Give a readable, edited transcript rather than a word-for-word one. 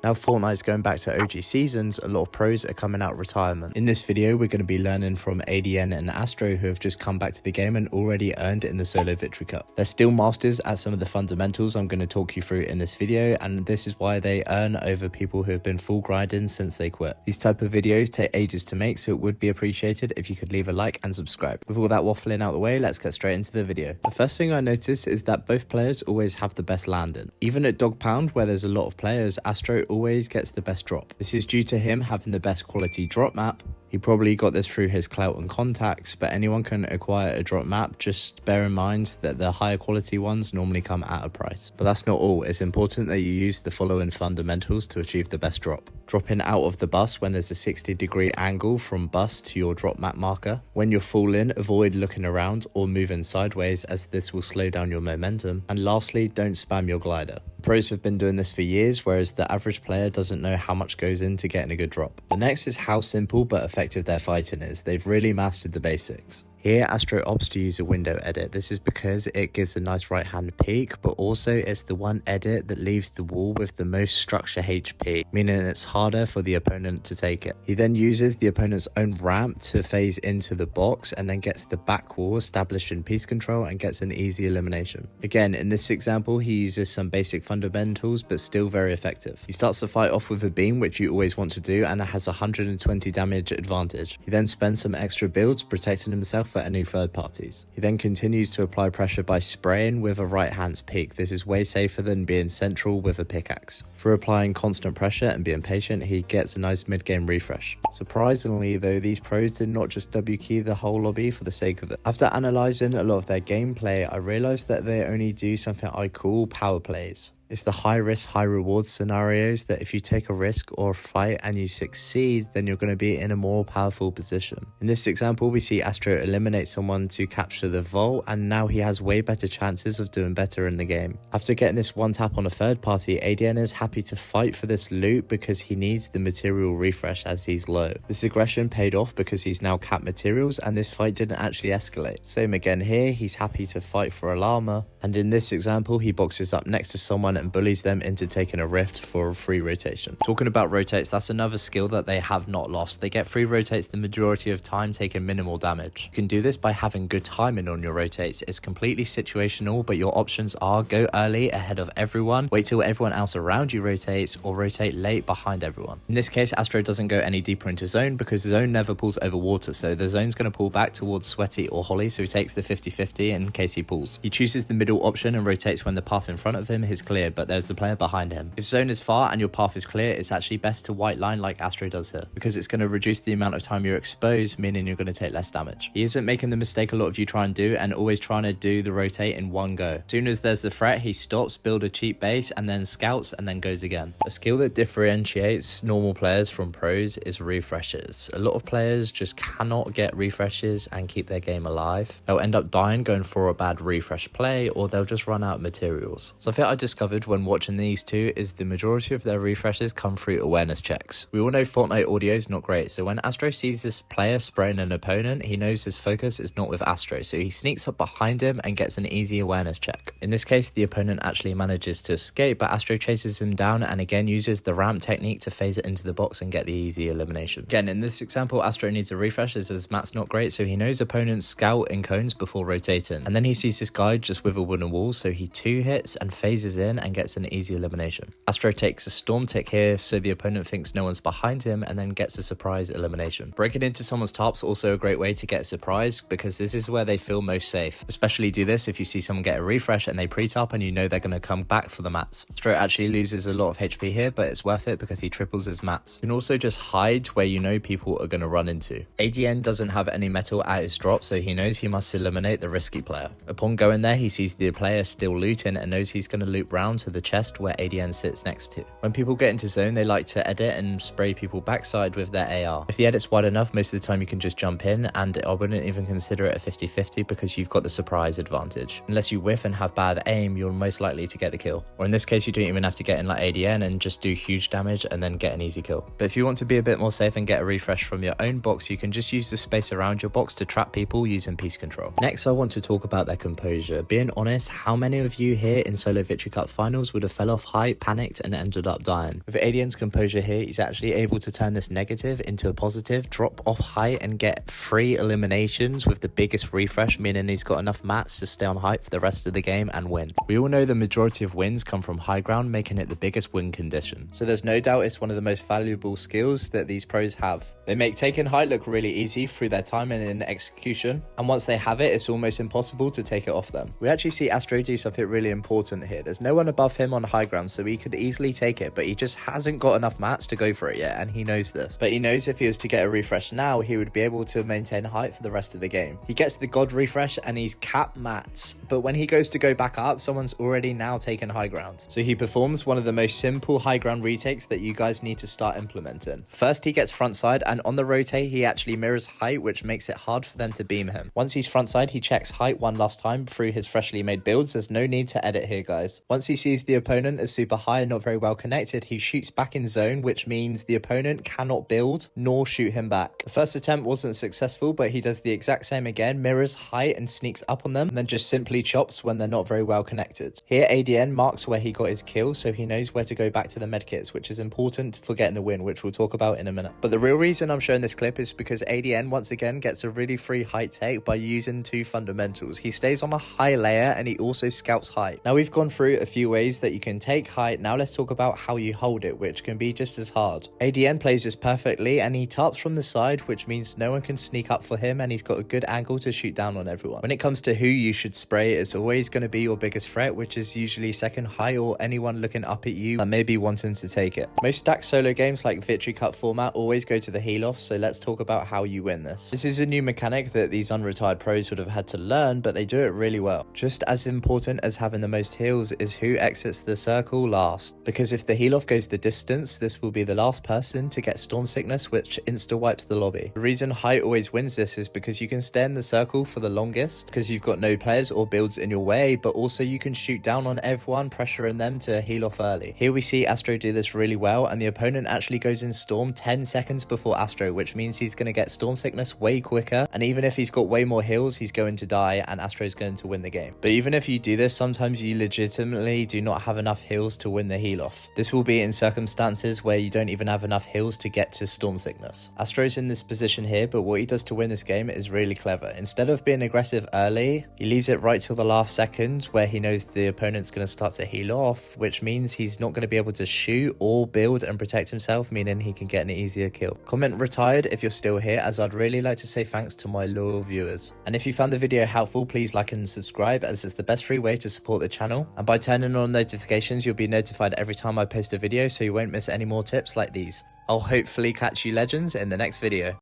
Now Fortnite's going back to OG seasons, a lot of pros are coming out of retirement. In this video, we're going to be learning from ADN and Astro, who have just come back to the game and already earned in the solo victory cup. They're still masters at some of the fundamentals I'm going to talk you through in this video, and this is why they earn over people who have been full grinding since they quit. These type of videos take ages to make, so it would be appreciated if you could leave a like and subscribe. With all that waffling out the way, let's get straight into the video. The first thing I noticed is that both players always have the best landing. Even at Dog Pound, where there's a lot of players, Astro always gets the best drop. This is due to him having the best quality drop map. He probably got this through his clout and contacts, but anyone can acquire a drop map. Just bear in mind that the higher quality ones normally come at a price. But that's not all. It's important that you use the following fundamentals to achieve the best drop. Dropping out of the bus when there's a 60-degree angle from bus to your drop map marker. When you're falling, avoid looking around or moving sideways, as this will slow down your momentum. And lastly, don't spam your glider. Pros have been doing this for years, whereas the average player doesn't know how much goes into getting a good drop. The next is how simple but effective their fighting is. They've really mastered the basics. Here, Astro opts to use a window edit. This is because it gives a nice right hand peek, but also it's the one edit that leaves the wall with the most structure HP, meaning it's harder for the opponent to take it. He then uses the opponent's own ramp to phase into the box and then gets the back wall established in piece control and gets an easy elimination. Again, in this example, he uses some basic fundamentals, but still very effective. He starts the fight off with a beam, which you always want to do, and it has 120 damage advantage. He then spends some extra builds protecting himself for any third parties. He then continues to apply pressure by spraying with a right hand's peak. This is way safer than being central with a pickaxe. For applying constant pressure and being patient, he gets a nice mid-game refresh. Surprisingly though, these pros did not just W key the whole lobby for the sake of it. After analysing a lot of their gameplay, I realised that they only do something I call power plays. It's the high risk, high reward scenarios that if you take a risk or a fight and you succeed, then you're going to be in a more powerful position. In this example, we see Astro eliminate someone to capture the vault, and now he has way better chances of doing better in the game. After getting this one tap on a third party, ADN is happy to fight for this loot because he needs the material refresh as he's low. This aggression paid off because he's now capped materials, and this fight didn't actually escalate. Same again here, he's happy to fight for a llama, and in this example, he boxes up next to someone and bullies them into taking a rift for a free rotation. Talking about rotates, that's another skill that they have not lost. They get free rotates the majority of time, taking minimal damage. You can do this by having good timing on your rotates. It's completely situational, but your options are go early ahead of everyone, wait till everyone else around you rotates, or rotate late behind everyone. In this case, Astro doesn't go any deeper into zone because zone never pulls over water, so the zone's going to pull back towards Sweaty or Holly, so he takes the 50-50 in case he pulls. He chooses the middle option and rotates when the path in front of him is clear, but there's the player behind him. If zone is far and your path is clear, it's actually best to white line like Astro does here, because it's going to reduce the amount of time you're exposed, meaning you're going to take less damage. He isn't making the mistake a lot of you try and do, and always trying to do the rotate in one go. As soon as there's the threat, he stops, build a cheap base, and then scouts, and then goes again. A skill that differentiates normal players from pros is refreshes. A lot of players just cannot get refreshes and keep their game alive. They'll end up dying going for a bad refresh play, or they'll just run out of materials. Something I discovered when watching these two is the majority of their refreshes come through awareness checks. We all know Fortnite audio is not great, so when Astro sees this player spraying an opponent, he knows his focus is not with Astro, so he sneaks up behind him and gets an easy awareness check. In this case, the opponent actually manages to escape, but Astro chases him down and again uses the ramp technique to phase it into the box and get the easy elimination. Again, in this example, Astro needs a refresh as his mat's not great, so he knows opponents scout in cones before rotating. And then he sees this guy just with a wooden wall, so he 2 hits and phases in and gets an easy elimination. Astro takes a storm tick here, so the opponent thinks no one's behind him and then gets a surprise elimination. Breaking into someone's tarps also a great way to get a surprise, because this is where they feel most safe. Especially do this if you see someone get a refresh and they pre-tarp and you know they're going to come back for the mats. Astro actually loses a lot of HP here, but it's worth it because he triples his mats. You can also just hide where you know people are going to run into. ADN doesn't have any metal at his drop, so he knows he must eliminate the risky player. Upon going there, he sees the player still looting and knows he's going to loop round to the chest where ADN sits next to. When people get into zone, they like to edit and spray people backside with their AR. If the edit's wide enough, most of the time you can just jump in, and I wouldn't even consider it a 50-50 because you've got the surprise advantage. Unless you whiff and have bad aim, you're most likely to get the kill. Or in this case, you don't even have to get in like ADN and just do huge damage and then get an easy kill. But if you want to be a bit more safe and get a refresh from your own box, you can just use the space around your box to trap people using piece control. Next, I want to talk about their composure. Being honest, how many of you here in Solo Victory Cup finals would have fell off height, panicked, and ended up dying. With ADN's Composure here, he's actually able to turn this negative into a positive, drop off height, and get 3 eliminations with the biggest refresh, meaning he's got enough mats to stay on height for the rest of the game and win. We all know the majority of wins come from high ground, making it the biggest win condition. So there's no doubt it's one of the most valuable skills that these pros have. They make taking height look really easy through their timing and execution, and once they have it, it's almost impossible to take it off them. We actually see Astro do something really important here. There's no one above him on high ground, so he could easily take it, but he just hasn't got enough mats to go for it yet, and he knows this. But he knows if he was to get a refresh now, he would be able to maintain height for the rest of the game. He gets the god refresh and he's capped mats, but when he goes to go back up, someone's already now taken high ground. So he performs one of the most simple high ground retakes that you guys need to start implementing. First, he gets frontside, and on the rotate, he actually mirrors height, which makes it hard for them to beam him. Once he's frontside, he checks height one last time through his freshly made builds. There's no need to edit here, guys. Once he sees the opponent is super high and not very well connected, he shoots back in zone, which means the opponent cannot build nor shoot him back. The first attempt wasn't successful, but he does the exact same again, mirrors height and sneaks up on them, and then just simply chops when they're not very well connected. Here, ADN marks where he got his kill, so he knows where to go back to the medkits, which is important for getting the win, which we'll talk about in a minute. But the real reason I'm showing this clip is because ADN once again gets a really free height take by using 2 fundamentals. He stays on a high layer and he also scouts height. Now we've gone through a few ways that you can take height. Now let's talk about how you hold it, which can be just as hard. ADN plays this perfectly and he tarps from the side, which means no one can sneak up for him, and he's got a good angle to shoot down on everyone. When it comes to who you should spray, it's always going to be your biggest threat, which is usually second high or anyone looking up at you and maybe wanting to take it. Most stacked solo games like Victory Cup format always go to the heal off, so let's talk about how you win this. This is a new mechanic that these unretired pros would have had to learn, but they do it really well. Just as important as having the most heals is who exits the circle last, because if the heal off goes the distance, this will be the last person to get storm sickness, which insta wipes the lobby. The reason height always wins this is because you can stay in the circle for the longest because you've got no players or builds in your way, but also you can shoot down on everyone, pressuring them to heal off early. Here we see Astro do this really well, and the opponent actually goes in storm 10 seconds before Astro, which means he's going to get storm sickness way quicker, and even if he's got way more heals, he's going to die and Astro's going to win the game. But even if you do this, sometimes you legitimately do not have enough heals to win the heal off. This will be in circumstances where you don't even have enough heals to get to storm sickness. Astro's in this position here, but what he does to win this game is really clever. Instead of being aggressive early, he leaves it right till the last second where he knows the opponent's going to start to heal off, which means he's not going to be able to shoot or build and protect himself, meaning he can get an easier kill. Comment retired if you're still here, as I'd really like to say thanks to my loyal viewers. And if you found the video helpful, please like and subscribe, as it's the best free way to support the channel. And by turning on notifications, you'll be notified every time I post a video, so you won't miss any more tips like these. I'll hopefully catch you legends in the next video.